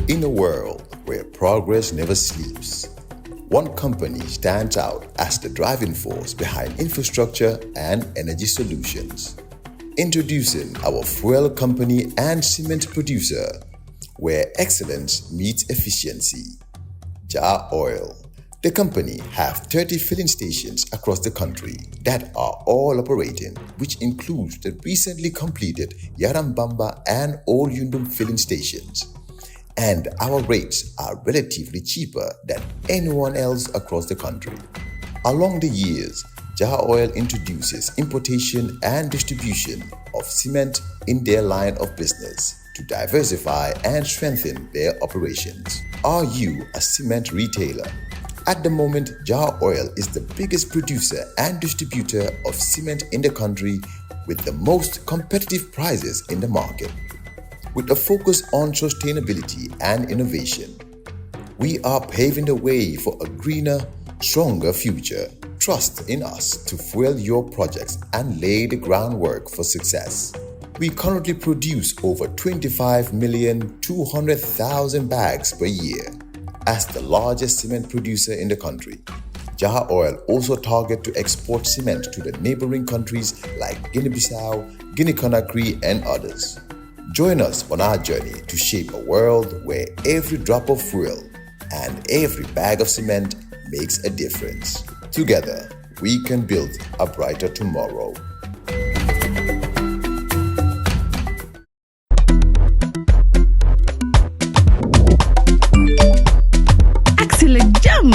In a world where progress never sleeps, one company stands out as the driving force behind infrastructure and energy solutions. Introducing our fuel company and cement producer, where excellence meets efficiency. Jar Oil. The company have 30 filling stations across the country that are all operating, which includes the recently completed Yarambamba and Old Yundum filling stations. And our rates are relatively cheaper than anyone else across the country. Along the years, Jar Oil introduces importation and distribution of cement in their line of business to diversify and strengthen their operations. Are you a cement retailer? At the moment, Jar Oil is the biggest producer and distributor of cement in the country with the most competitive prices in the market. With a focus on sustainability and innovation, we are paving the way for a greener, stronger future. Trust in us to fuel your projects and lay the groundwork for success. We currently produce over 25,200,000 bags per year. As the largest cement producer in the country, Jar Oil also targets to export cement to the neighboring countries like Guinea-Bissau, Guinea-Conakry, and others. Join us on our journey to shape a world where every drop of fuel and every bag of cement makes a difference. Together, we can build a brighter tomorrow.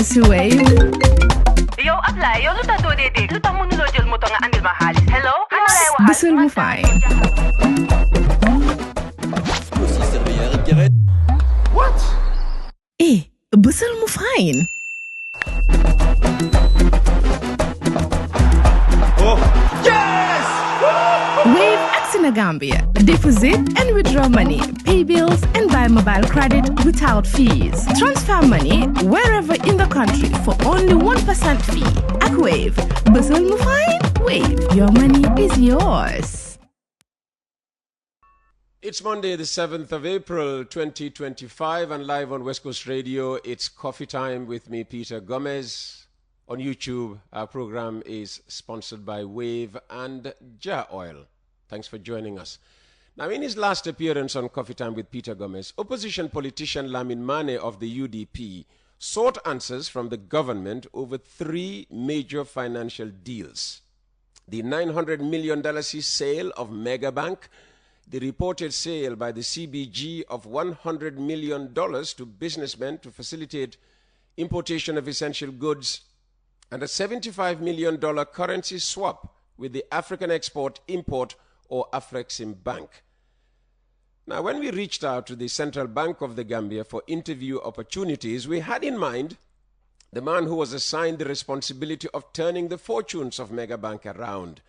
Si Wave. Yo, apply. Yo, luta do dede. Luta mo nulo jël moto nga andil ma xaalis. Hello? Bësal mu fay. What? Bësal mu fine. Oh, yes! Wave acts in Gambia. Deposit and withdraw money, pay bills, and buy mobile credit without fees. Transfer money wherever in the country for only 1% fee. At Wave, Bësal mu fine. Wave, your money is yours. It's Monday, the 7th of April, 2025, and live on West Coast Radio, it's Coffee Time with me, Peter Gomez. On YouTube, our program is sponsored by Wave and Jar Oil. Thanks for joining us. Now, in his last appearance on Coffee Time with Peter Gomez, opposition politician Lamin Mane of the UDP sought answers from the government over three major financial deals. The $900 million sale of Megabank, the reported sale by the CBG of $100 million to businessmen to facilitate importation of essential goods, and a $75 million currency swap with the African Export-Import or Afreximbank. Now, when we reached out to the Central Bank of the Gambia for interview opportunities, we had in mind the man who was assigned the responsibility of turning the fortunes of Megabank around.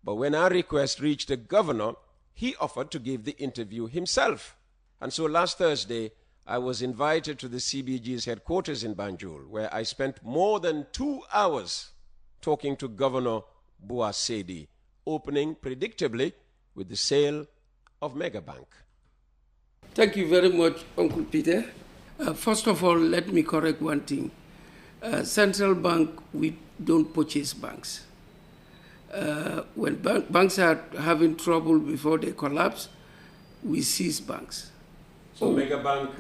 But when our request reached the governor, he offered to give the interview himself. And so last Thursday, I was invited to the CBG's headquarters in Banjul, where I spent more than 2 hours talking to Governor Buasedi, opening predictably with the sale of Megabank. Thank you very much, Uncle Peter. First of all, let me correct one thing. Central Bank, we don't purchase banks. When banks are having trouble before they collapse, we seize banks. So Megabank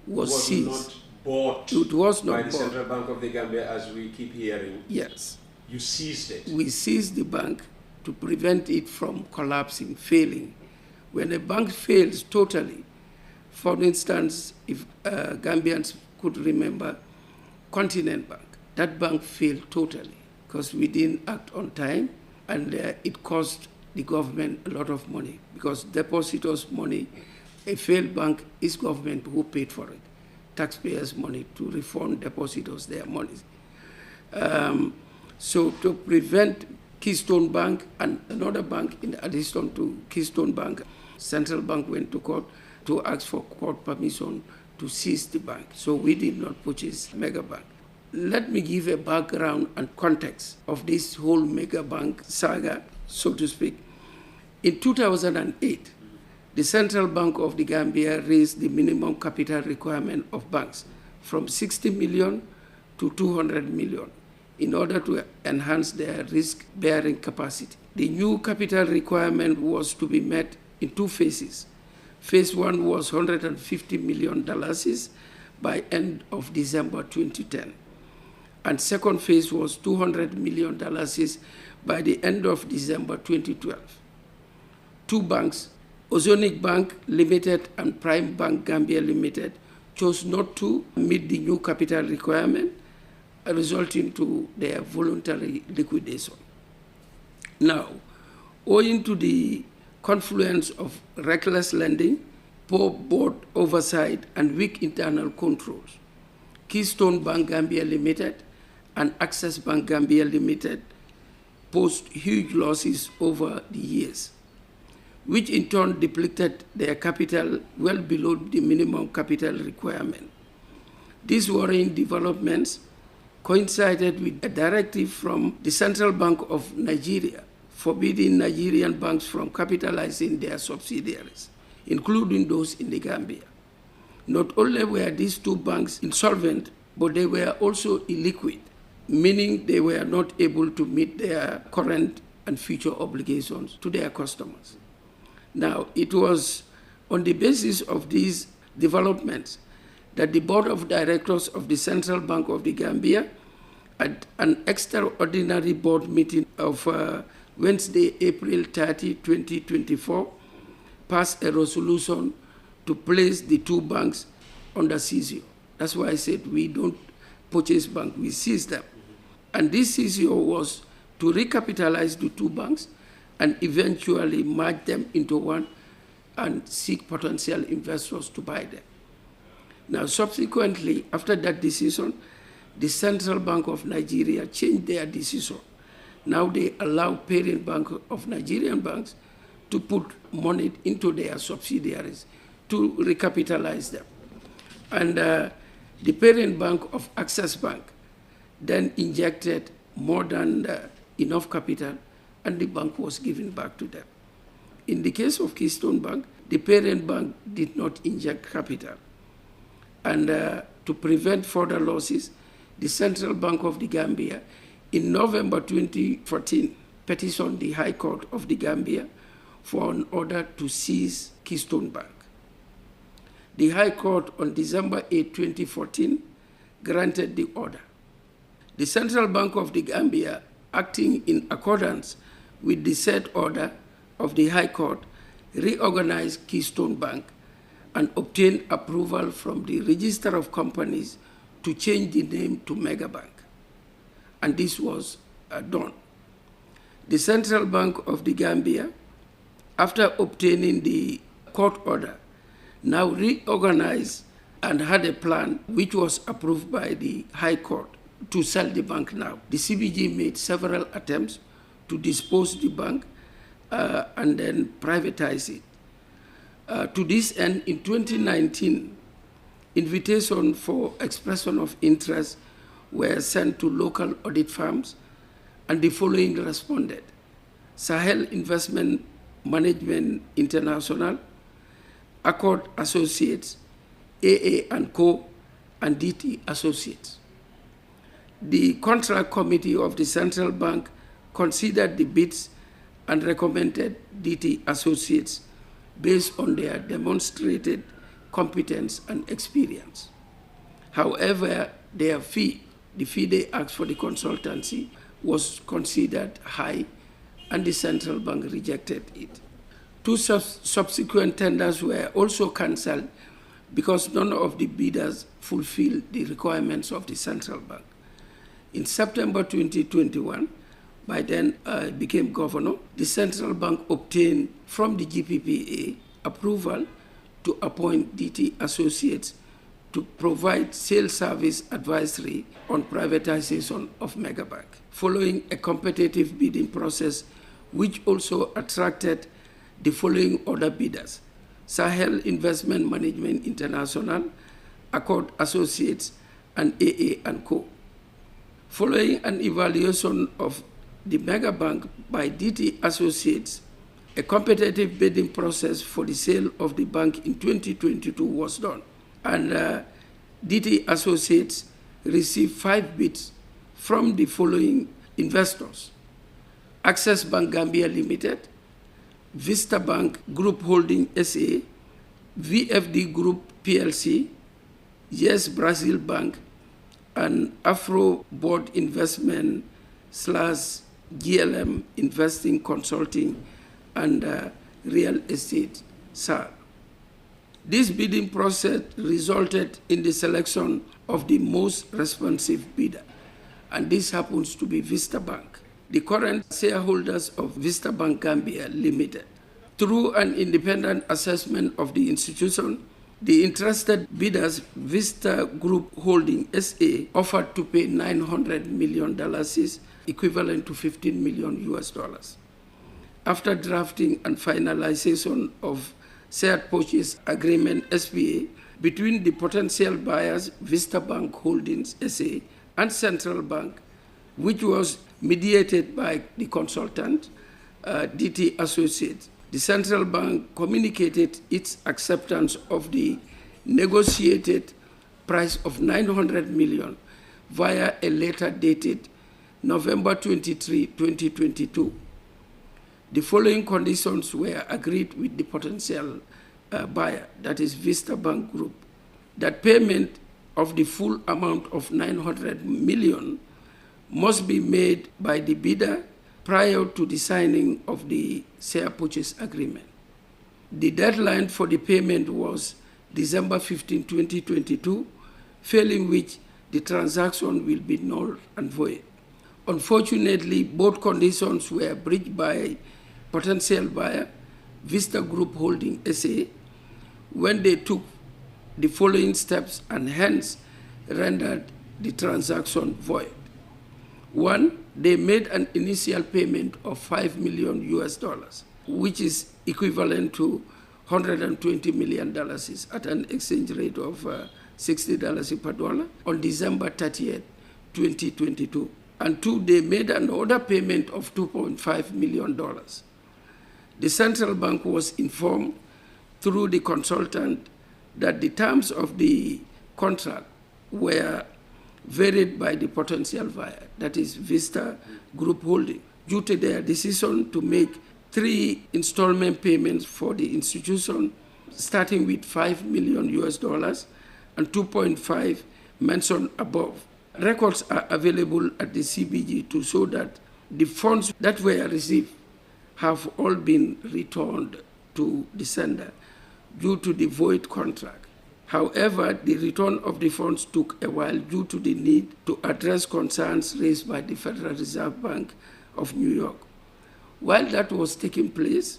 was seized. not bought It was not by the bought. Central Bank of the Gambia, as we keep hearing. Yes. You seized it. We seized the bank to prevent it from collapsing, failing. When a bank fails totally, for instance, if Gambians could remember Continent Bank, that bank failed totally because we didn't act on time, and it cost the government a lot of money because depositors' money, a failed bank is government who paid for it, taxpayers' money to refund depositors their money. So to prevent Keystone Bank and another bank in addition to Keystone Bank, Central Bank went to court to ask for court permission to seize the bank. So we did not purchase Megabank. Let me give a background and context of this whole Megabank saga, so to speak. In 2008, the Central Bank of the Gambia raised the minimum capital requirement of banks from 60 million to 200 million in order to enhance their risk-bearing capacity. The new capital requirement was to be met in two phases. Phase one was $150 million by end of December 2010. And second phase was $200 million by the end of December 2012. Two banks, Ozonic Bank Limited and Prime Bank Gambia Limited, chose not to meet the new capital requirement, resulting to their voluntary liquidation. Now, owing to the confluence of reckless lending, poor board oversight, and weak internal controls, Keystone Bank Gambia Limited and Access Bank Gambia Limited posed huge losses over the years, which in turn depleted their capital well below the minimum capital requirement. These worrying developments coincided with a directive from the Central Bank of Nigeria forbidding Nigerian banks from capitalizing their subsidiaries, including those in the Gambia. Not only were these two banks insolvent, but they were also illiquid, meaning they were not able to meet their current and future obligations to their customers. Now, it was on the basis of these developments that the Board of Directors of the Central Bank of the Gambia, at an extraordinary board meeting of Wednesday, April 30, 2024, passed a resolution to place the two banks under seizure. That's why I said we don't purchase banks, we seize them. And this seizure was to recapitalize the two banks and eventually merge them into one and seek potential investors to buy them. Now, subsequently, after that decision, the Central Bank of Nigeria changed their decision. Now they allow parent bank of Nigerian banks to put money into their subsidiaries to recapitalize them. And the parent bank of Access Bank then injected more than enough capital, and the bank was given back to them. In the case of Keystone Bank, the parent bank did not inject capital. And to prevent further losses, the Central Bank of the Gambia, in November 2014, petitioned the High Court of the Gambia for an order to seize Keystone Bank. The High Court on December 8, 2014, granted the order. The Central Bank of the Gambia, acting in accordance with the said order of the High Court, reorganized Keystone Bank and obtained approval from the Register of Companies to change the name to Megabank. And this was done. The Central Bank of the Gambia, after obtaining the court order, now reorganized and had a plan which was approved by the High Court to sell the bank now. The CBG made several attempts to dispose the bank and then privatize it. To this end, in 2019, invitation for expression of interest were sent to local audit firms, and the following responded: Sahel Investment Management International, Accord Associates, AA & Co., and DT Associates. The contract committee of the Central Bank considered the bids and recommended DT Associates based on their demonstrated competence and experience. However, their fee, the fee they asked for the consultancy, was considered high, and the Central Bank rejected it. Two subsequent tenders were also cancelled because none of the bidders fulfilled the requirements of the Central Bank. In September 2021, by then became governor, the Central Bank obtained from the GPPA approval to appoint DT Associates to provide sales service advisory on privatization of Megabank, following a competitive bidding process which also attracted the following other bidders: Sahel Investment Management International, Accord Associates, and AA & Co. Following an evaluation of the Megabank by DT Associates, A competitive bidding process for the sale of the bank in 2022 was done, and DT Associates received 5 bids from the following investors: Access Bank Gambia Limited, Vista Bank Group Holding SA, VFD Group PLC, Yes Brazil Bank, and Afro Board Investment / GLM Investing Consulting and Real Estate SAR. This bidding process resulted in the selection of the most responsive bidder, and this happens to be Vista Bank. The current shareholders of Vista Bank Gambia Limited, through an independent assessment of the institution, the interested bidders, Vista Group Holding SA, offered to pay $900 million, equivalent to $15 million US. After drafting and finalization of shared purchase agreement SPA between the potential buyers, Vista Bank Holdings SA, and Central Bank, which was mediated by the consultant, DT Associates, the Central Bank communicated its acceptance of the negotiated price of $900 million via a letter dated November 23, 2022. The following conditions were agreed with the potential buyer, that is Vista Bank Group: that payment of the full amount of $900 million must be made by the bidder prior to the signing of the share purchase agreement. The deadline for the payment was December 15, 2022, failing which the transaction will be null and void. Unfortunately, both conditions were breached by potential buyer, Vista Group Holding SA, when they took the following steps and hence rendered the transaction void. 1, they made an initial payment of $5 million US, which is equivalent to $120 million at an exchange rate of $60 per dollar on December 30th, 2022. And 2, they made another payment of $2.5 million. The Central Bank was informed through the consultant that the terms of the contract were varied by the potential buyer, that is Vista Group Holding, due to their decision to make 3 installment payments for the institution, starting with $5 million US and 2.5 mentioned above. Records are available at the CBG to show that the funds that were received have all been returned to the sender due to the void contract. However, the return of the funds took a while due to the need to address concerns raised by the Federal Reserve Bank of New York. While that was taking place,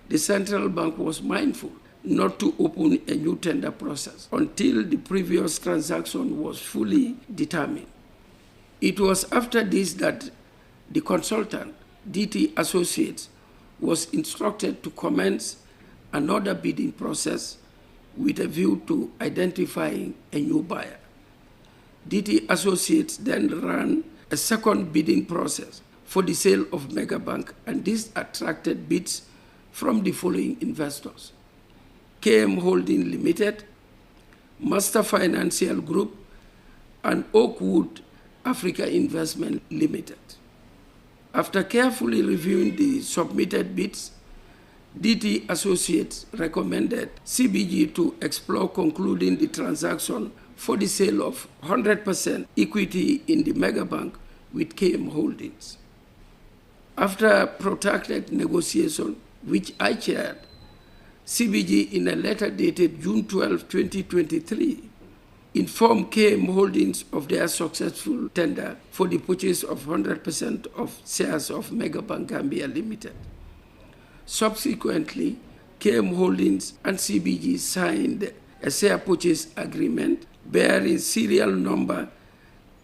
the Central Bank was mindful not to open a new tender process until the previous transaction was fully determined. It was after this that the consultant, DT Associates, was instructed to commence another bidding process with a view to identifying a new buyer. DT Associates then ran a second bidding process for the sale of Megabank, and this attracted bids from the following investors: KM Holding Limited, Master Financial Group, and Oakwood Africa Investment Limited. After carefully reviewing the submitted bids, DT Associates recommended CBG to explore concluding the transaction for the sale of 100% equity in the Megabank with KM Holdings. After protracted negotiation, which I chaired, CBG, in a letter dated June 12, 2023, informed KM Holdings of their successful tender for the purchase of 100% of shares of Megabank Gambia Limited. Subsequently, KM Holdings and CBG signed a share purchase agreement bearing serial number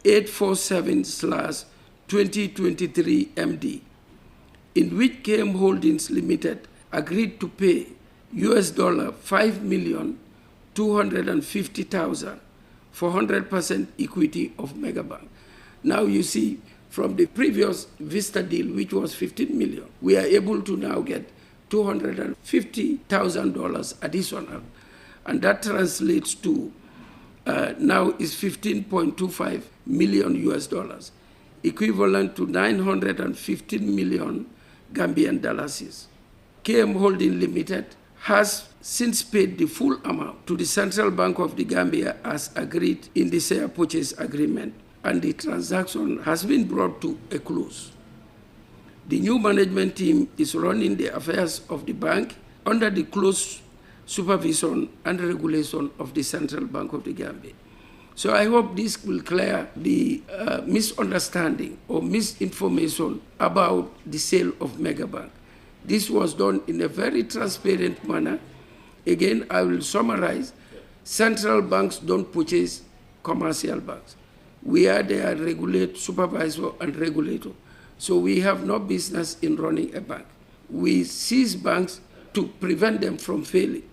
847/2023 in which KM Holdings Limited agreed to pay $5,250,000 for 100% equity of Megabank. Now you see, from the previous Vista deal, which was $15 million, we are able to now get $250,000 additional. And that translates to now is 15.25 million US dollars, equivalent to 915 million Gambian dollars. KM Holding Limited has since paid the full amount to the Central Bank of the Gambia as agreed in the share purchase agreement, and the transaction has been brought to a close. The new management team is running the affairs of the bank under the close supervision and regulation of the Central Bank of the Gambia. So I hope this will clear the misunderstanding or misinformation about the sale of Megabank. This was done in a very transparent manner. Again, I will summarize. Central banks don't purchase commercial banks. We are their supervisor and regulator. So we have no business in running a bank. We seize banks to prevent them from failing.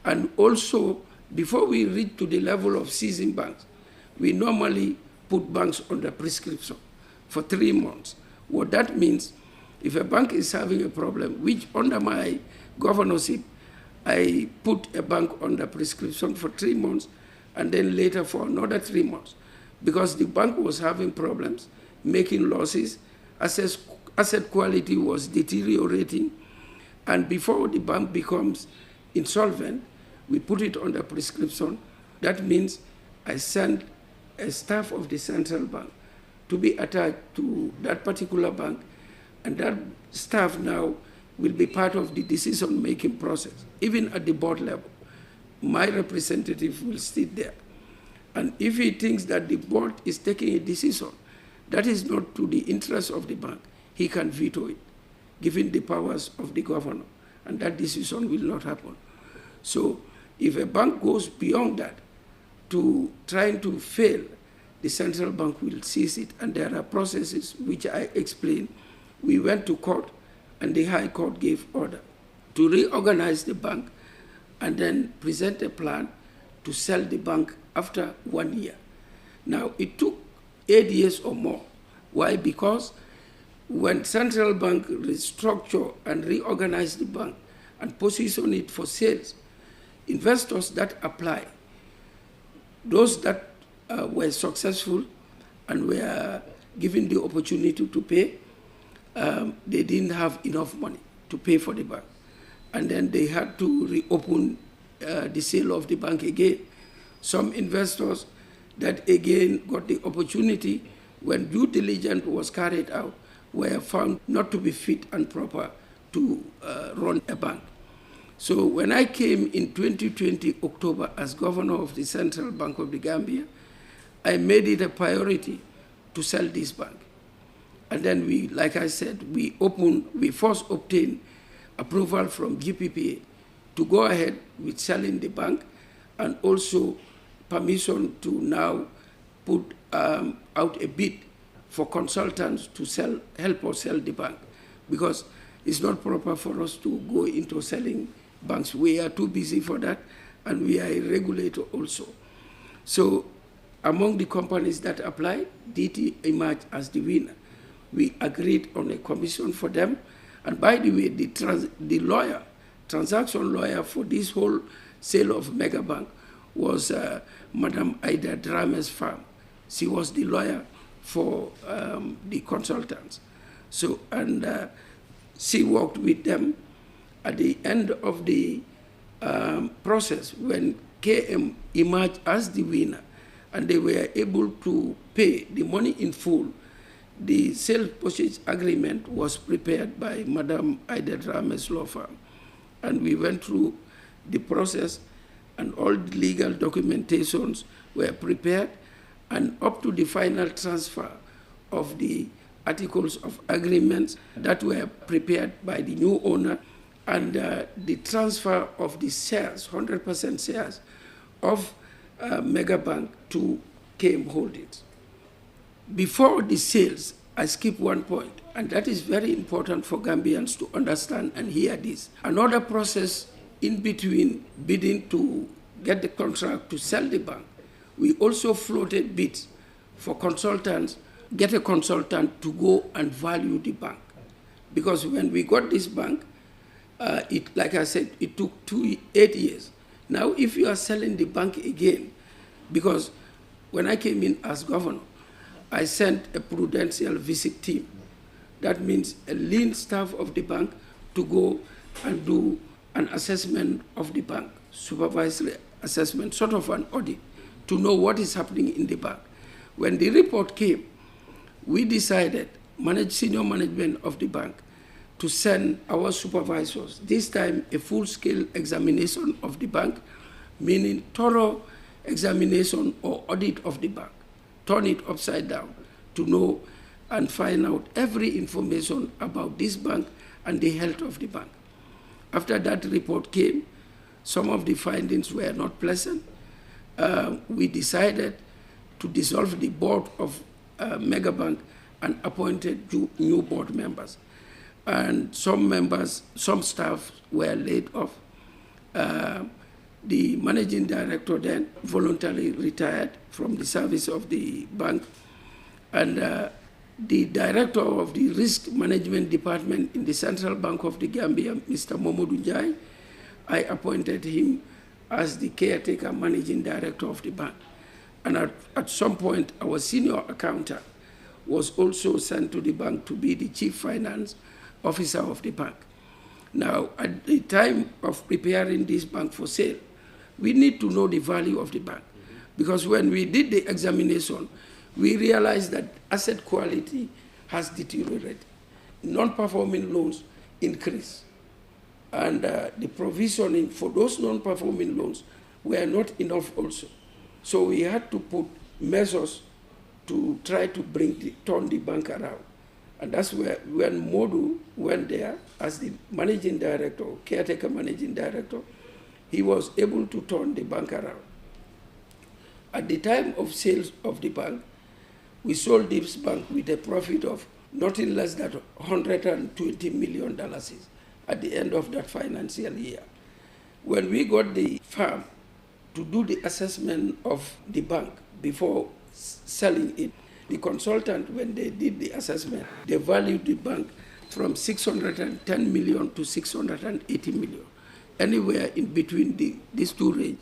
And also, before we reach to the level of seizing banks, we normally put banks under prescription for 3 months. What that means, if a bank is having a problem, which under my governorship, I put a bank under prescription for 3 months, and then later for another 3 months, because the bank was having problems, making losses, asset quality was deteriorating, and before the bank becomes insolvent, we put it under prescription. That means I send a staff of the central bank to be attached to that particular bank, and that staff now will be part of the decision-making process. Even at the board level, my representative will sit there. And if he thinks that the board is taking a decision that is not to the interest of the bank, he can veto it, given the powers of the governor, and that decision will not happen. So if a bank goes beyond that to trying to fail, the central bank will seize it, and there are processes which I explained. We went to court, and the High Court gave order to reorganize the bank and then present a plan to sell the bank after 1 year. Now, it took 8 years or more. Why? Because when central bank restructure and reorganize the bank and position it for sales, investors that apply, those that were successful and were given the opportunity to pay, they didn't have enough money to pay for the bank. And then they had to reopen the sale of the bank again. Some investors that again got the opportunity when due diligence was carried out were found not to be fit and proper to run a bank. So when I came in 2020 October as governor of the Central Bank of the Gambia, I made it a priority to sell this bank. And then we, like I said, we first obtained approval from GPPA to go ahead with selling the bank, and also permission to now put out a bid for consultants to help us sell the bank, because it's not proper for us to go into selling banks. We are too busy for that, and we are a regulator also. So among the companies that applied, DT emerged as the winner. We agreed on a commission for them. And by the way, the transaction lawyer for this whole sale of Megabank was Madam Ida Drame's firm. She was the lawyer for the consultants. So, and she worked with them. At the end of the process, when KM emerged as the winner, and they were able to pay the money in full, the sale purchase agreement was prepared by Madam Ida Drame's law firm. And we went through the process, and all the legal documentations were prepared, and up to the final transfer of the articles of agreements that were prepared by the new owner, and the transfer of the shares, 100% shares of Megabank to KM Holdings. Before the sales, I skip one point, and that is very important for Gambians to understand and hear this. Another process in between bidding to get the contract to sell the bank, we also floated bids for consultants, get a consultant to go and value the bank. Because when we got this bank, Like I said, it took 8 years. Now, if you are selling the bank again, because when I came in as governor, I sent a prudential visit team. That means a lean staff of the bank to go and do an assessment of the bank, supervisory assessment, sort of an audit, to know what is happening in the bank. When the report came, we decided, senior management of the bank, to send our supervisors, this time a full-scale examination of the bank, meaning thorough examination or audit of the bank, turn it upside down to know and find out every information about this bank and the health of the bank. After that report came, some of the findings were not pleasant. We decided to dissolve the board of Megabank and appointed new board members. And some staff were laid off. The managing director then voluntarily retired from the service of the bank. And the director of the risk management department in the Central Bank of the Gambia, Mr. Momodu Njai, I appointed him as the caretaker managing director of the bank. And at some point, our senior accountant was also sent to the bank to be the chief finance officer of the bank. Now, at the time of preparing this bank for sale, we need to know the value of the bank. Because when we did the examination, we realized that asset quality has deteriorated. Non-performing loans increased. And the provisioning for those non-performing loans were not enough also. So we had to put measures to try to turn the bank around. And that's where, when Modu went there as the managing director, caretaker managing director, he was able to turn the bank around. At the time of sales of the bank, we sold this bank with a profit of nothing less than $120 million at the end of that financial year. When we got the firm to do the assessment of the bank before selling it, the consultant, when they did the assessment, they valued the bank from 610 million to 680 million. Anywhere in between these two range,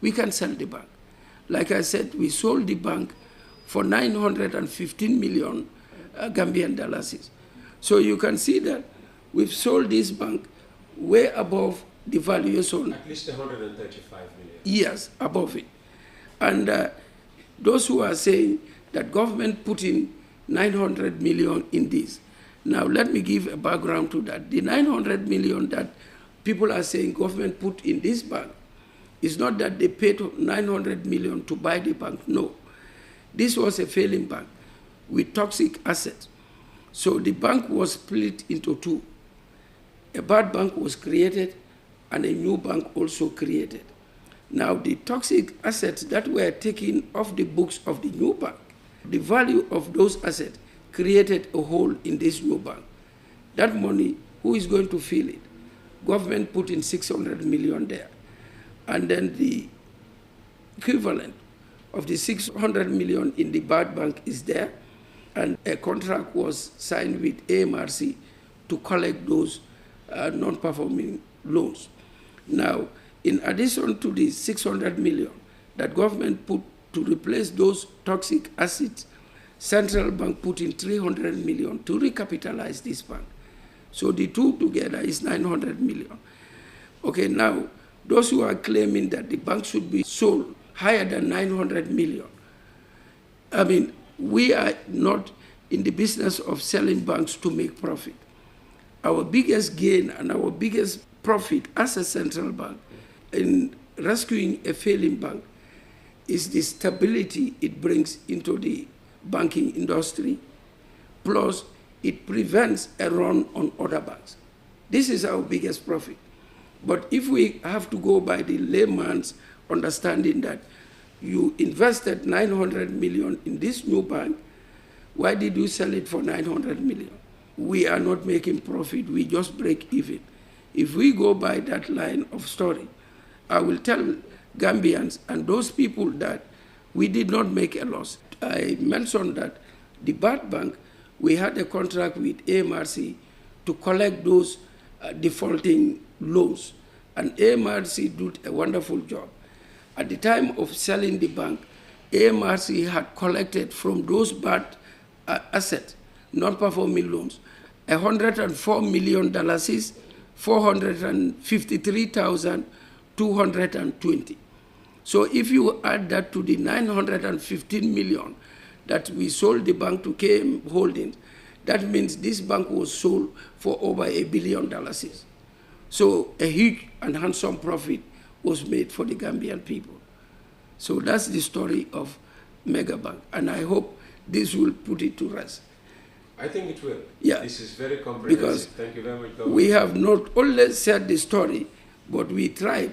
we can sell the bank. Like I said, we sold the bank for 915 million Gambian dollars. So you can see that we've sold this bank way above the valuation. At least 135 million. Yes, above it. And those who are saying that government put in 900 million in this. Now, let me give a background to that. The 900 million that people are saying government put in this bank is not that they paid 900 million to buy the bank. No. This was a failing bank with toxic assets. So the bank was split into two. A bad bank was created and a new bank also created. Now, the toxic assets that were taken off the books of the new bank, the value of those assets created a hole in this new bank. That money, who is going to fill it? Government put in 600 million there. And then the equivalent of the 600 million in the bad bank is there. And a contract was signed with AMRC to collect those non-performing loans. Now, in addition to the 600 million that government put to replace those toxic assets, Central Bank put in 300 million to recapitalize this bank. So the two together is 900 million. Okay, now, those who are claiming that the bank should be sold higher than 900 million, I mean, we are not in the business of selling banks to make profit. Our biggest gain and our biggest profit as a central bank in rescuing a failing bank is the stability it brings into the banking industry, plus it prevents a run on other banks. This is our biggest profit. But if we have to go by the layman's understanding that you invested 900 million in this new bank, why did you sell it for 900 million? We are not making profit, we just break even. If we go by that line of story, I will tell Gambians and those people that we did not make a loss. I mentioned that the bad bank, we had a contract with AMRC to collect those defaulting loans. And AMRC did a wonderful job. At the time of selling the bank, AMRC had collected from those bad assets, non-performing loans, $104 million, 453,220. So if you add that to the 915 million that we sold the bank to KM Holdings, that means this bank was sold for over $1 billion. So a huge and handsome profit was made for the Gambian people. So that's the story of Megabank, and I hope this will put it to rest. I think it will. Yeah. This is very comprehensive. Because thank you very much, Governor. we have not only said the story, but we tried,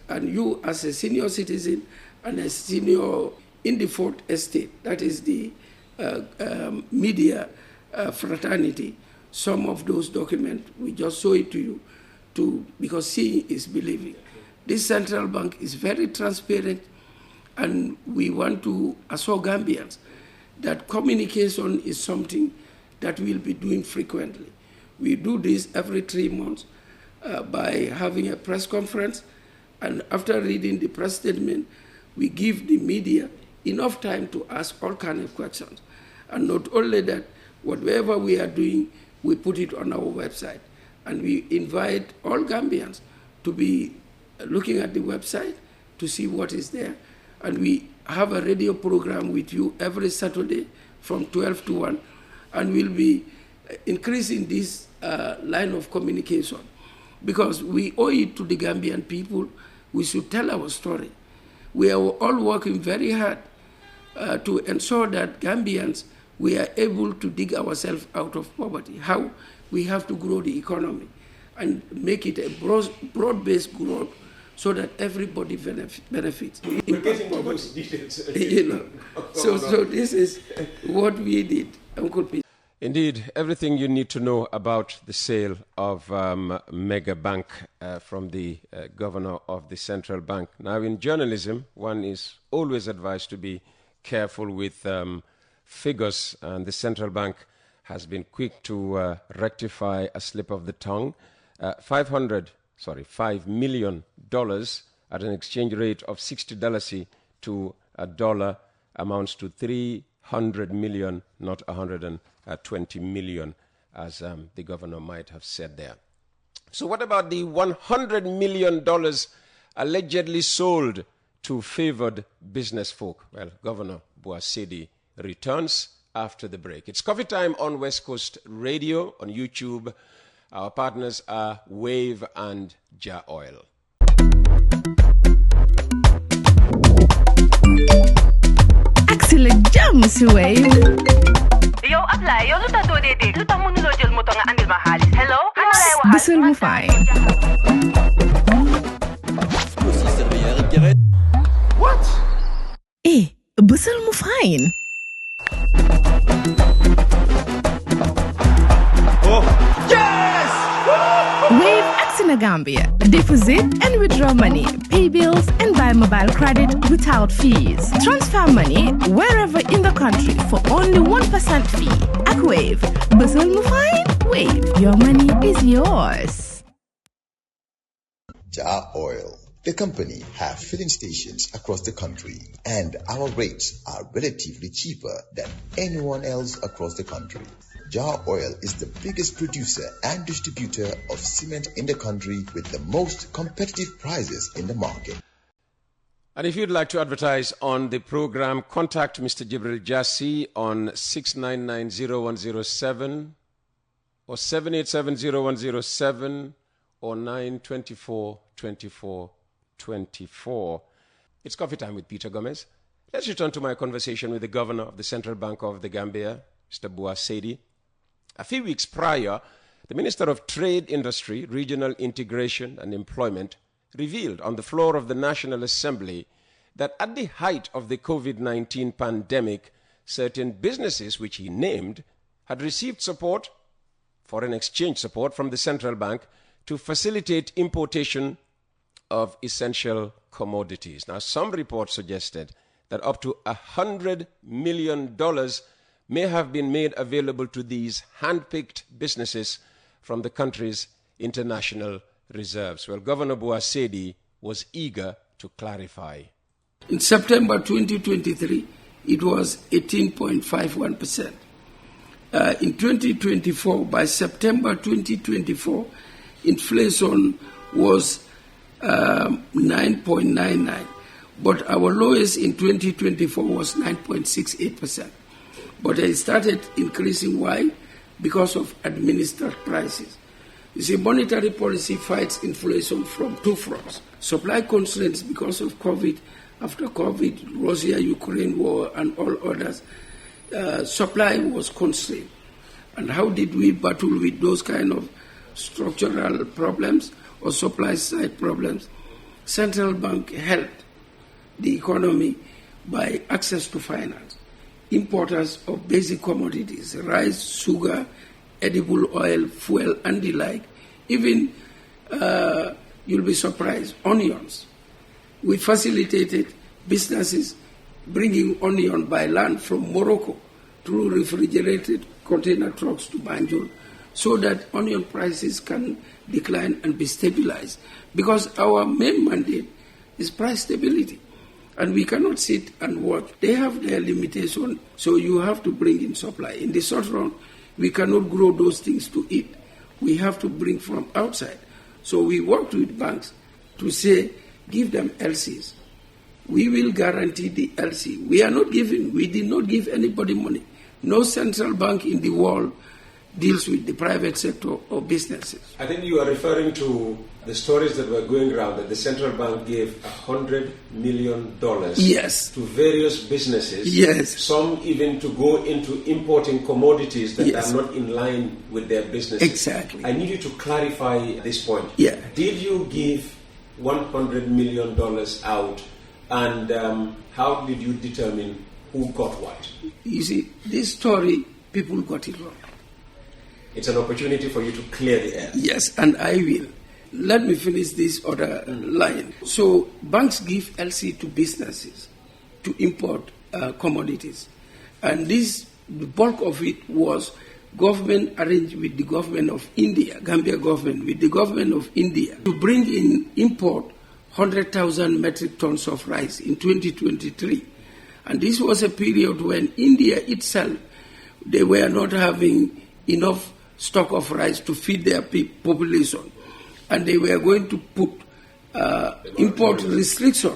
and you as a senior citizen and a senior in the fourth estate, that is the media fraternity, some of those documents, we just show it to you, because seeing is believing. This central bank is very transparent, and we want to assure Gambians that communication is something that we'll be doing frequently. We do this every 3 months by having a press conference, and after reading the press statement, we give the media enough time to ask all kinds of questions. And not only that, whatever we are doing, we put it on our website. And we invite all Gambians to be looking at the website to see what is there. And we have a radio program with you every Saturday from 12 to 1. And we'll be increasing this line of communication because we owe it to the Gambian people. We should tell our story. We are all working very hard to ensure that Gambians, we are able to dig ourselves out of poverty. How? We have to grow the economy and make it a broad-based growth so that everybody benefits. We're getting to those details. So this is what we did, Uncle Peter. Indeed, everything you need to know about the sale of Megabank from the governor of the central bank. Now, in journalism, one is always advised to be careful with figures, and the central bank has been quick to rectify a slip of the tongue. $5 million at an exchange rate of $60 to a dollar amounts to 300 million, not 120 million, as the governor might have said there. So what about the $100 million allegedly sold to favored business folk? Well, Governor Boasedi returns after the break. It's coffee time on West Coast Radio, on YouTube. Our partners are Wave and Jar Oil. Axel jam si Wave. Yo, apply. Yo, luta do de de. Luta mo nulo jël moto nga andil ma xaalis. Hello? Ano lay waxal? Bisul mu fine. What? Bisul mu fine. Oh, yes! Wave Axina Gambia. Deposit and withdraw money, pay bills, and buy mobile credit without fees. Transfer money wherever in the country for only 1% fee. Ak Wave. Bisul mu fine? Wave. Your money is yours. Jar Oil. The company have filling stations across the country, and our rates are relatively cheaper than anyone else across the country. Jar Oil is the biggest producer and distributor of cement in the country with the most competitive prices in the market. And if you'd like to advertise on the program, contact Mr. Jibril Jassi on 6990107 or 7870107 or 924-24-24. It's coffee time with Peter Gomez. Let's return to my conversation with the governor of the Central Bank of the Gambia, Mr. Boasedi. A few weeks prior, the Minister of Trade, Industry, Regional Integration and Employment revealed on the floor of the National Assembly that at the height of the COVID-19 pandemic, certain businesses which he named had received support, foreign exchange support from the central bank to facilitate importation of essential commodities. Now, some reports suggested that up to $100 million may have been made available to these hand-picked businesses from the countries international reserves. Well, Governor Boasedi was eager to clarify. In September 2023, it was 18.51%. In 2024, by September 2024, inflation was 9.99%, but our lowest in 2024 was 9.68%. But it started increasing. Why? Because of administered prices. You see, monetary policy fights inflation from two fronts. Supply constraints because of COVID, after COVID, Russia-Ukraine war, and all others, supply was constrained. And how did we battle with those kind of structural problems or supply side problems? Central bank helped the economy by access to finance. Importers of basic commodities, rice, sugar, edible oil, fuel, and the like, even, you'll be surprised, onions. We facilitated businesses bringing onion by land from Morocco through refrigerated container trucks to Banjul so that onion prices can decline and be stabilized. Because our main mandate is price stability. And we cannot sit and watch. They have their limitation, so you have to bring in supply. In the short run, we cannot grow those things to eat. We have to bring from outside. So we worked with banks to say, give them LCs. We will guarantee the LC. We did not give anybody money. No central bank in the world deals with the private sector or businesses. I think you are referring to the stories that were going around that the central bank gave $100 million yes. to various businesses, yes. some even to go into importing commodities that yes. are not in line with their businesses. Exactly. I need you to clarify this point. Yeah. Did you give $100 million out, and how did you determine who got what? You see, this story, people got it wrong. It's an opportunity for you to clear the air. Yes, and I will. Let me finish this other line. So banks give LC to businesses to import commodities. And the bulk of it was government arranged with the government of India, Gambia government, with the government of India, to bring in import 100,000 metric tons of rice in 2023. And this was a period when India itself, they were not having enough stock of rice to feed their population. And they were going to put import restriction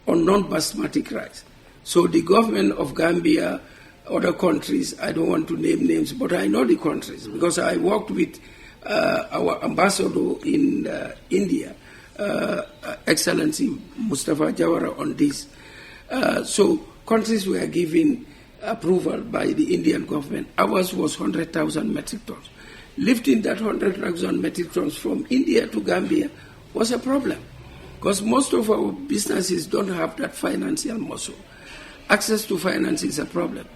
on non-basmati rice. So the government of Gambia, other countries, I don't want to name names, but I know the countries because I worked with our ambassador in India, Excellency Mustafa Jawara, on this. So countries were given approval by the Indian government. Ours was 100,000 metric tons. Lifting that 100,000 metric tons from India to Gambia was a problem because most of our businesses don't have that financial muscle. Access to finance is a problem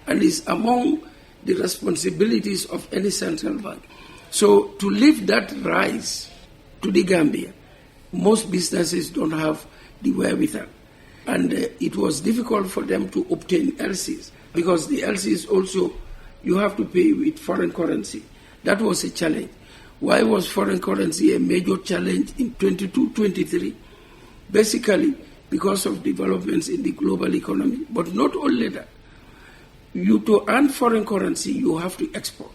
and is among the responsibilities of any central bank. So to lift that rice to the Gambia, most businesses don't have the wherewithal. And it was difficult for them to obtain LCs because the LCs also, you have to pay with foreign currency. That was a challenge. Why was foreign currency a major challenge in 22-23? Basically, because of developments in the global economy, but not only that. To earn foreign currency, you have to export.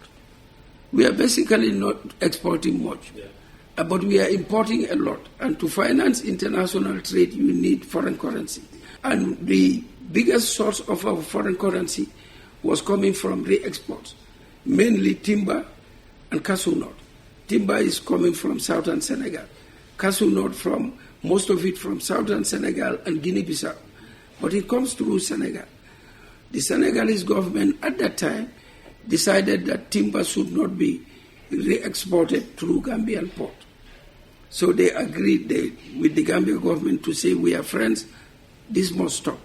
We are basically not exporting much, but we are importing a lot. And to finance international trade, you need foreign currency. And the biggest source of our foreign currency was coming from re-exports, mainly timber and cashew nut. Timber is coming from southern Senegal. Cashew nut from, most of it from southern Senegal and Guinea-Bissau. But it comes through Senegal. The Senegalese government at that time decided that timber should not be re-exported through Gambian port. So they agreed with the Gambian government to say, we are friends, this must stop.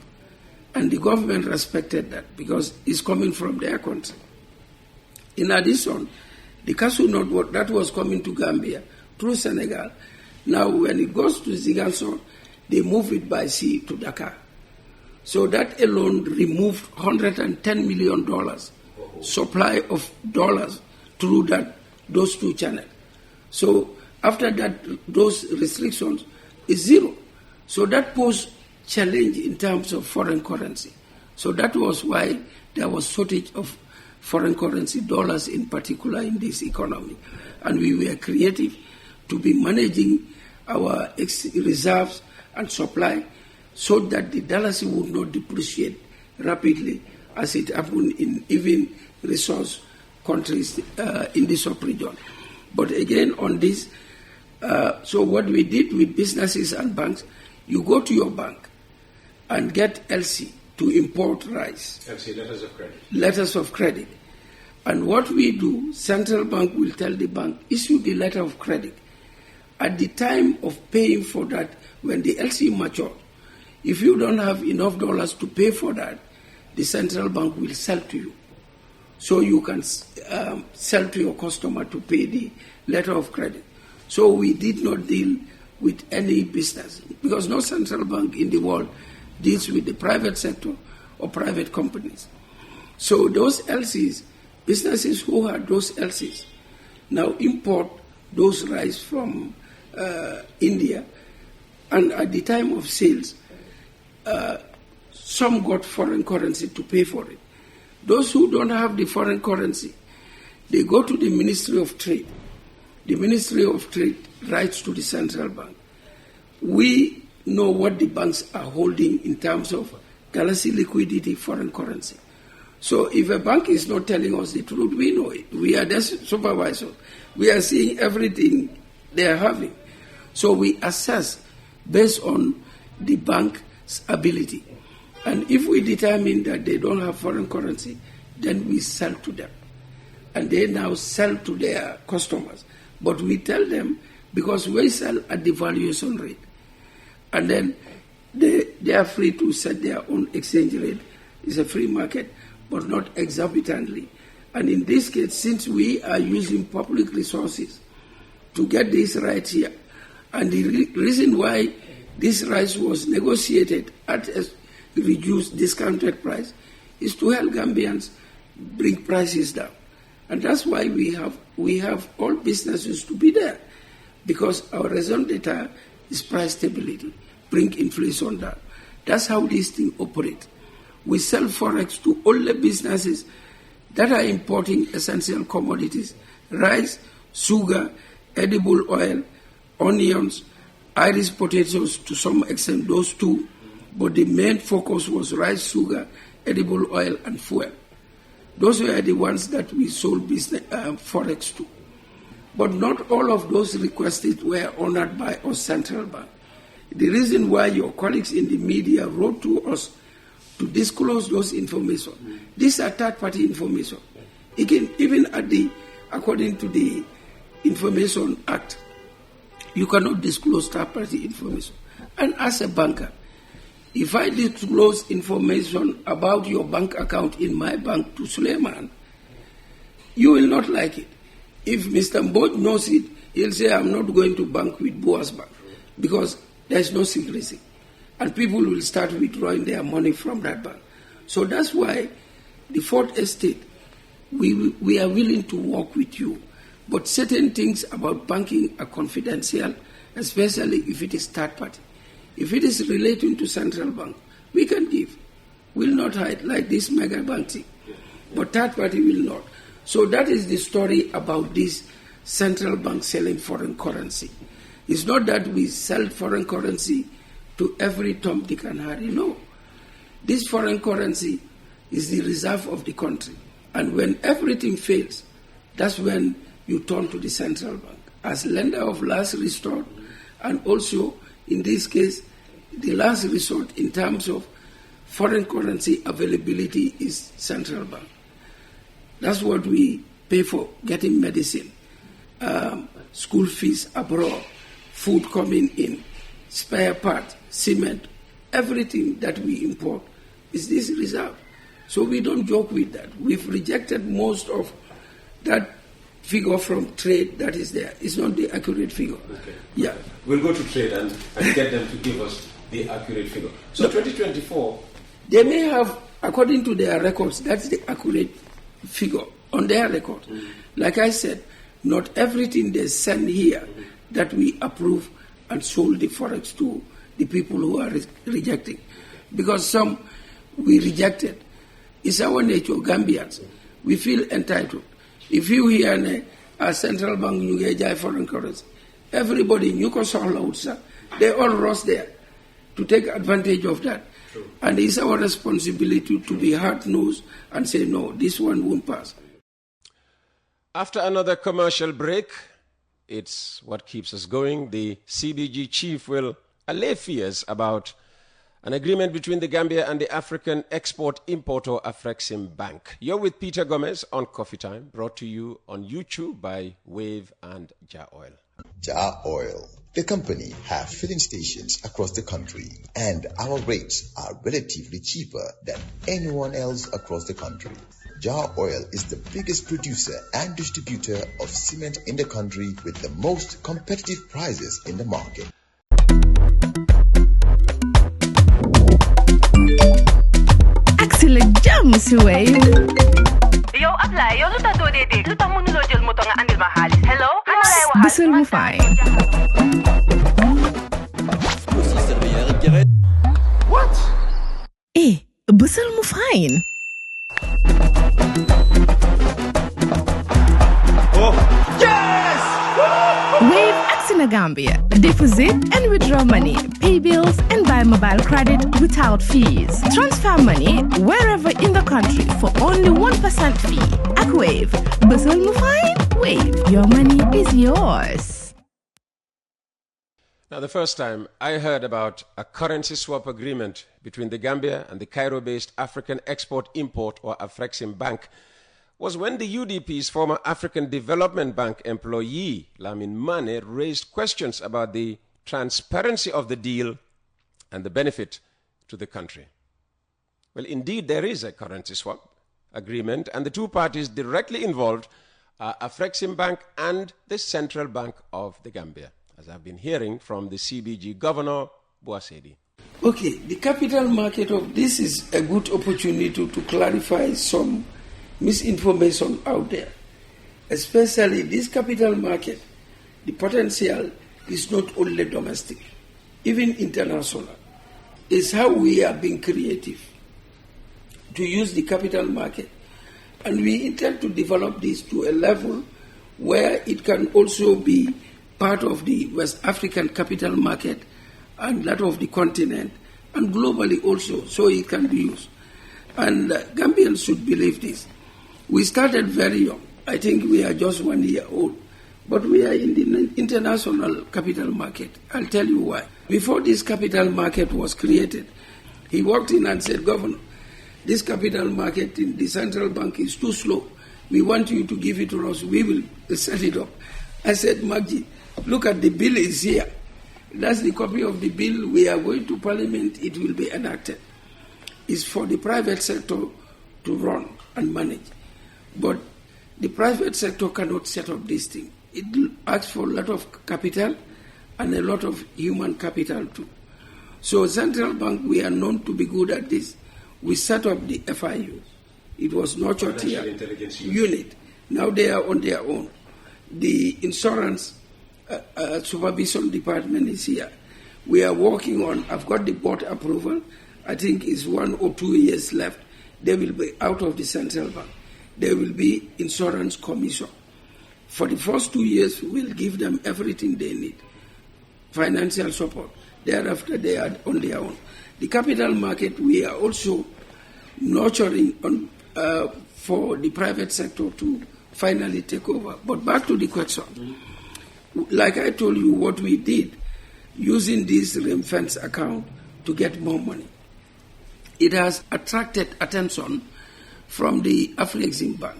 And the government respected that because it's coming from their country. In addition, the cashew nut that was coming to Gambia through Senegal, now when it goes to Ziguinchor, they move it by sea to Dakar. So that alone removed $110 million supply of dollars through those two channels. So after that, those restrictions is zero. So that posed challenge in terms of foreign currency. So that was why there was shortage of foreign currency, dollars in particular, in this economy. And we were creative to be managing our reserves and supply so that the dollars would not depreciate rapidly as it happened in even resource countries in the sub-region. But again, on this, so what we did with businesses and banks, you go to your bank and get LC to import rice. LC, letters of credit. Letters of credit. And what we do, central bank will tell the bank, issue the letter of credit. At the time of paying for that, when the LC matured, if you don't have enough dollars to pay for that, the central bank will sell to you. So you can sell to your customer to pay the letter of credit. So we did not deal with any business because no central bank in the world deals with the private sector or private companies. So those LCs, businesses who had those LCs, now import those rice from India, and at the time of sales, some got foreign currency to pay for it. Those who don't have the foreign currency, they go to the Ministry of Trade. The Ministry of Trade writes to the central bank. We know what the banks are holding in terms of currency liquidity, foreign currency. So if a bank is not telling us the truth, we know it. We are the supervisors. We are seeing everything they are having. So we assess based on the bank's ability. And if we determine that they don't have foreign currency, then we sell to them. And they now sell to their customers. But we tell them, because we sell at the valuation rate, and then they are free to set their own exchange rate. It's a free market, but not exorbitantly. And in this case, since we are using public resources to get this right here, and the reason why this rice was negotiated at a reduced discounted price is to help Gambians bring prices down. And that's why we have all businesses to be there, because our raison d'etre is price stability, bring inflation down. That's how this thing operates. We sell Forex to all the businesses that are importing essential commodities, rice, sugar, edible oil, onions, Irish potatoes, to some extent those two, but the main focus was rice, sugar, edible oil, and fuel. Those were the ones that we sold business, Forex to. But not all of those requested were honored by our central bank. The reason why your colleagues in the media wrote to us to disclose those information, these are third-party information. Even according to the Information Act, you cannot disclose third-party information. And as a banker, if I disclose information about your bank account in my bank to Suleiman, you will not like it. If Mr. Mboj knows it, he'll say, I'm not going to bank with Boas Bank, because there's no secrecy. And people will start withdrawing their money from that bank. So that's why the fourth estate, we are willing to work with you. But certain things about banking are confidential, especially if it is third party. If it is relating to central bank, we can give. We'll not hide like this Megabank thing. But third party will not. So that is the story about this central bank selling foreign currency. It's not that we sell foreign currency to every Tom, Dick, and Harry. No. This foreign currency is the reserve of the country. And when everything fails, that's when you turn to the central bank as lender of last resort, and also, in this case, the last resort in terms of foreign currency availability is central bank. That's what we pay for, getting medicine, school fees abroad, food coming in, spare parts, cement, everything that we import is this reserve. So we don't joke with that. We've rejected most of that figure from trade that is there. It's not the accurate figure. Okay. Yeah. We'll go to trade and get them to give us the accurate figure. So 2024... They may have, according to their records, that's the accurate figure on their record. Like I said, Not everything they send here that we approve and sold the Forex to the people who are rejecting. Because some we rejected. It's our nature, Gambians. We feel entitled. If you hear a central bank, you get foreign currency. Everybody, they all rush there to take advantage of that. True. And it's our responsibility to be hard-nosed and say, no, this one won't pass. After another commercial break, it's what keeps us going. The CBG chief will allay fears about an agreement between the Gambia and the African export-importer Afreximbank. You're with Peter Gomez on Coffee Time, brought to you on YouTube by Wave and Jar Oil. Jar Oil. The company has filling stations across the country, and our rates are relatively cheaper than anyone else across the country. Jar Oil is the biggest producer and distributor of cement in the country with the most competitive prices in the market. Axel James Wave. Yo, apply. Yo, luta to dede. Luta mënuloo jël moto nga andil ma xaalis. Hello? Busel mu fine. What? Busel mu fine. Oh, yes! Wave Gambia. Deposit and withdraw money, pay bills and buy mobile credit without fees. Transfer money wherever in the country for only 1% fee. Ak Wave. Busel mu fine? Wave. Your money is yours. Now, the first time I heard about a currency swap agreement between the Gambia and the Cairo-based African Export-Import or Afreximbank was when the UDP's former African Development Bank employee, Lamin Mane, raised questions about the transparency of the deal and the benefit to the country. Well, indeed, there is a currency swap agreement, and the two parties directly involved are Afreximbank and the Central Bank of the Gambia, as I've been hearing from the CBG Governor, Boasedi. Okay, the capital market of this is a good opportunity to clarify some misinformation out there. Especially this capital market, the potential is not only domestic, even international. It's how we are being creative to use the capital market. And we intend to develop this to a level where it can also be part of the West African capital market and that of the continent, and globally also, so it can be used. And Gambians should believe this. We started very young. I think we are just 1 year old. But we are in the international capital market. I'll tell you why. Before this capital market was created, he walked in and said, Governor, this capital market in the central bank is too slow. We want you to give it to us. We will set it up. I said, Magji, look at the bill is here. That's the copy of the bill. We are going to Parliament. It will be enacted. It's for the private sector to run and manage. But the private sector cannot set up this thing. It asks for a lot of capital and a lot of human capital too. So central bank, we are known to be good at this. We set up the FIU. It was nurtured here. Unit. Now they are on their own. The insurance supervision department is here. We are working on, I've got the board approval. I think it's 1 or 2 years left. They will be out of the central bank. There will be insurance commission. For the first 2 years, we'll give them everything they need, financial support. Thereafter, they are on their own. The capital market, we are also nurturing for the private sector to finally take over. But back to the question. Like I told you, what we did, using this ring-fence account to get more money, it has attracted attention from the Afreximbank.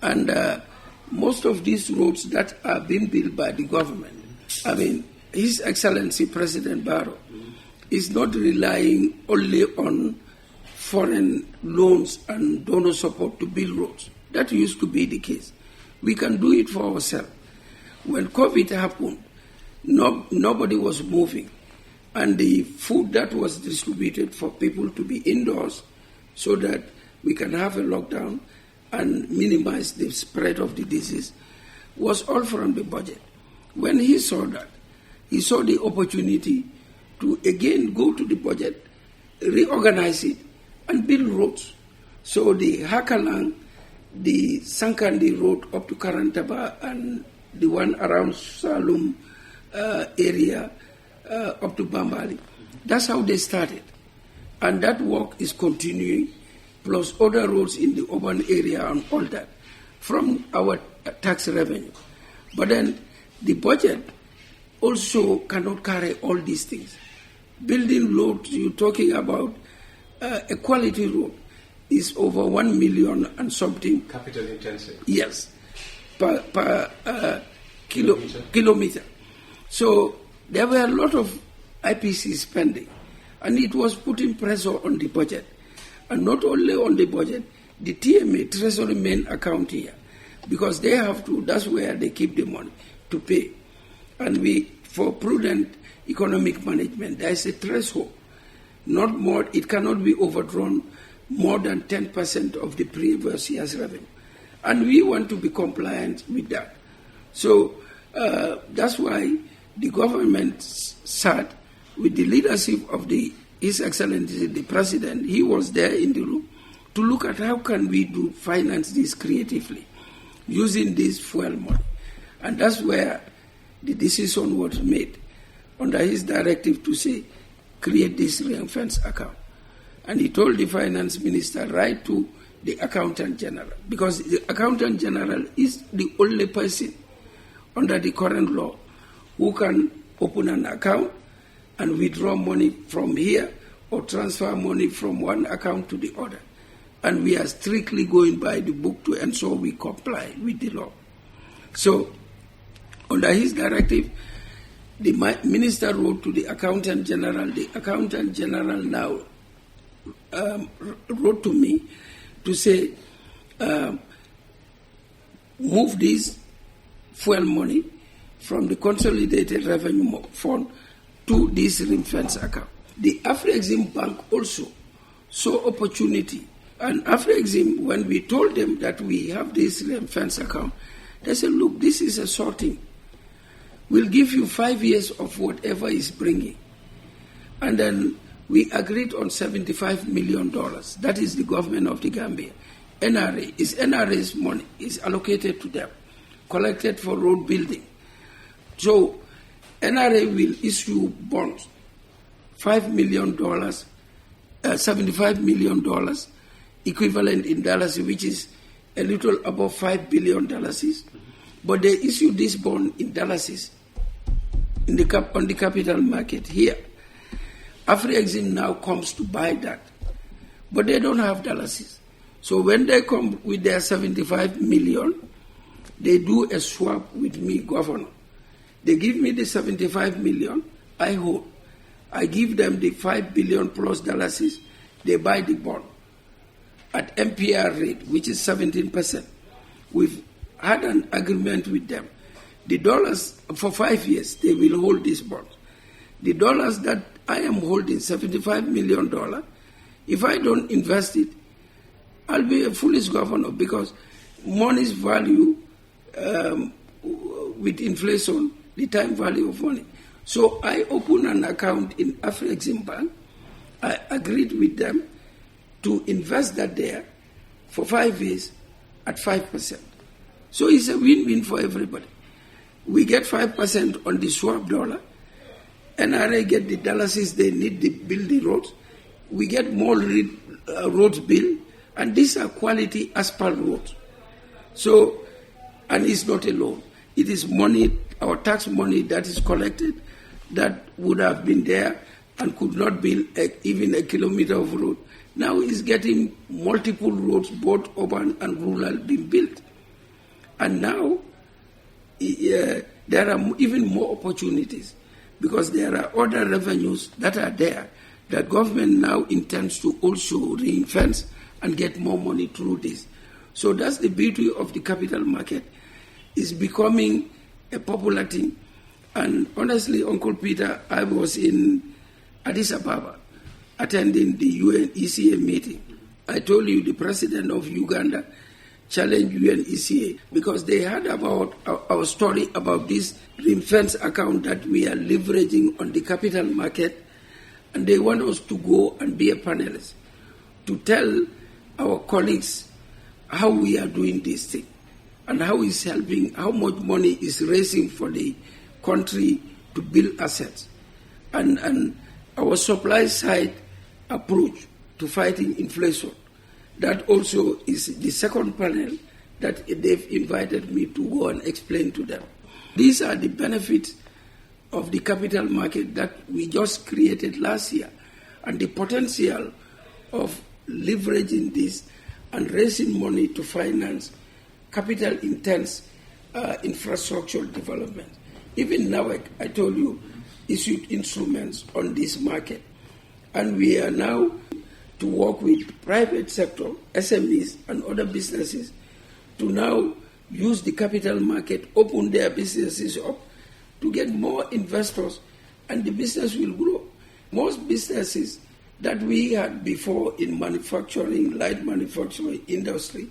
And most of these roads that are being built by the government, I mean, His Excellency President Barrow is not relying only on foreign loans and donor support to build roads. That used to be the case. We can do it for ourselves. When COVID happened, nobody was moving. And the food that was distributed for people to be indoors so that we can have a lockdown and minimize the spread of the disease was all from the budget. When he saw that, he saw the opportunity to again go to the budget, reorganize it, and build roads. So the Hakalang, the Sankandi road up to Karantaba, and the one around Salum area up to Bambali. That's how they started. And that work is continuing, plus other roads in the urban area and all that, from our tax revenue. But then the budget also cannot carry all these things. Building roads, you're talking about a quality road is over 1 million and something. Capital intensive. Yes, per kilometer. So there were a lot of IPC spending, and it was putting pressure on the budget. And not only on the budget, the TMA, Treasury Main Account here, because they have to, that's where they keep the money to pay. And for prudent economic management, there is a threshold. Not more, it cannot be overdrawn more than 10% of the previous year's revenue. And we want to be compliant with that. So that's why the government sat with the leadership of His Excellency, the President. He was there in the room to look at how can we finance this creatively using this fuel money. And that's where the decision was made under his directive to say, create this ring-fence account. And he told the finance minister, write to the accountant general, because the accountant general is the only person under the current law who can open an account and withdraw money from here or transfer money from one account to the other. And we are strictly going by the book to ensure we comply with the law. So, under his directive, the minister wrote to the accountant general. The accountant general now wrote to me to say, move this fuel money from the consolidated revenue fund to this ring-fence account. The Afreximbank also saw opportunity. And Afrexim, when we told them that we have this ring-fence account, they said, look, this is a sorting. We'll give you 5 years of whatever is bringing. And then we agreed on $75 million. That is the government of the Gambia. NRA is NRA's money is allocated to them, collected for road building. So NRA will issue bonds, $75 million, equivalent in dollars, which is a little above $5 billion. But they issue this bond in dollars on the capital market here. Afrexim now comes to buy that, but they don't have dollars. So when they come with their 75 million, they do a swap with me, governor. They give me the 75 million, I hold. I give them the $5 billion plus dollars, they buy the bond at MPR rate, which is 17%. We've had an agreement with them. The dollars, for 5 years, they will hold this bond. The dollars that I am holding, $75 million, if I don't invest it, I'll be a foolish governor, because money's value with inflation, the time value of money. So I opened an account in Afreximbank. I agreed with them to invest that there for 5 years at 5%. So it's a win-win for everybody. We get 5% on the swap dollar. NRA get the dollars they need to build the roads. We get more roads built, and these are quality asphalt roads. So, and it's not a loan. It is money, our tax money that is collected that would have been there and could not build even a kilometer of road. Now it's getting multiple roads, both urban and rural, being built. And now there are even more opportunities, because there are other revenues that are there that government now intends to also ring-fence and get more money through this. So that's the beauty of the capital market. It's becoming a popular thing. And honestly, Uncle Peter, I was in Addis Ababa attending the UN ECA meeting. I told you the president of Uganda challenge UNECA because they heard about our story about this ring-fence account that we are leveraging on the capital market, and they want us to go and be a panelist to tell our colleagues how we are doing this thing and how it's helping, how much money is raising for the country to build assets, and our supply side approach to fighting inflation. That also is the second panel that they've invited me to go and explain to them. These are the benefits of the capital market that we just created last year, and the potential of leveraging this and raising money to finance capital-intense infrastructure development. Even now, I told you, issued instruments on this market. And we are now to work with private sector, SMEs, and other businesses to now use the capital market, open their businesses up to get more investors, and the business will grow. Most businesses that we had before in manufacturing, light manufacturing industry,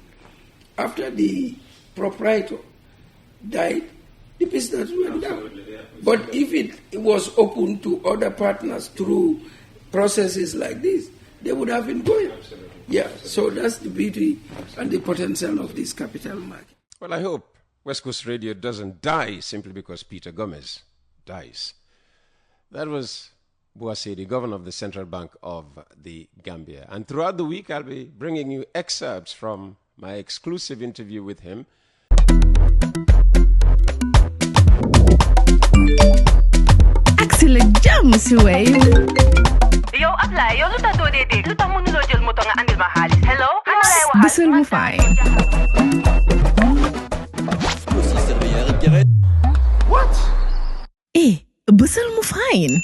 after the proprietor died, the business went down. But if it was open to other partners through processes like this, they would have been going. Absolutely. Yeah, so that's the beauty and the potential of this capital market. Well, I hope West Coast Radio doesn't die simply because Peter Gomez dies. That was Bouassé, the governor of the Central Bank of the Gambia. And throughout the week, I'll be bringing you excerpts from my exclusive interview with him. Excellent jam, Suway. Yo, apply. Yo, luta do dede. Luta mënuloo jël moto nga andil ma xaalis. Hello? Kan lay waxal? Bisul mu fine. What? Bisul mu fine.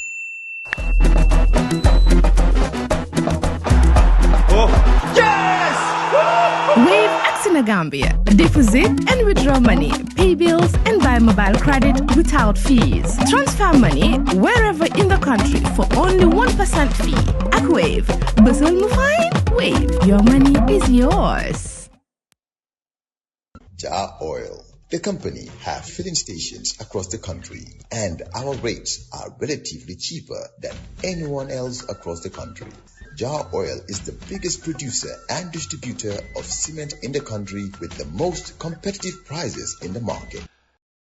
Oh, yes! Wave Gambia. Deposit and withdraw money, pay bills and buy mobile credit without fees. Transfer money wherever in the country for only 1% fee. At Wave, Basil Mufine, Wave, your money is yours. Jar Oil. The company have filling stations across the country, and our rates are relatively cheaper than anyone else across the country. Jar Oil is the biggest producer and distributor of cement in the country with the most competitive prices in the market.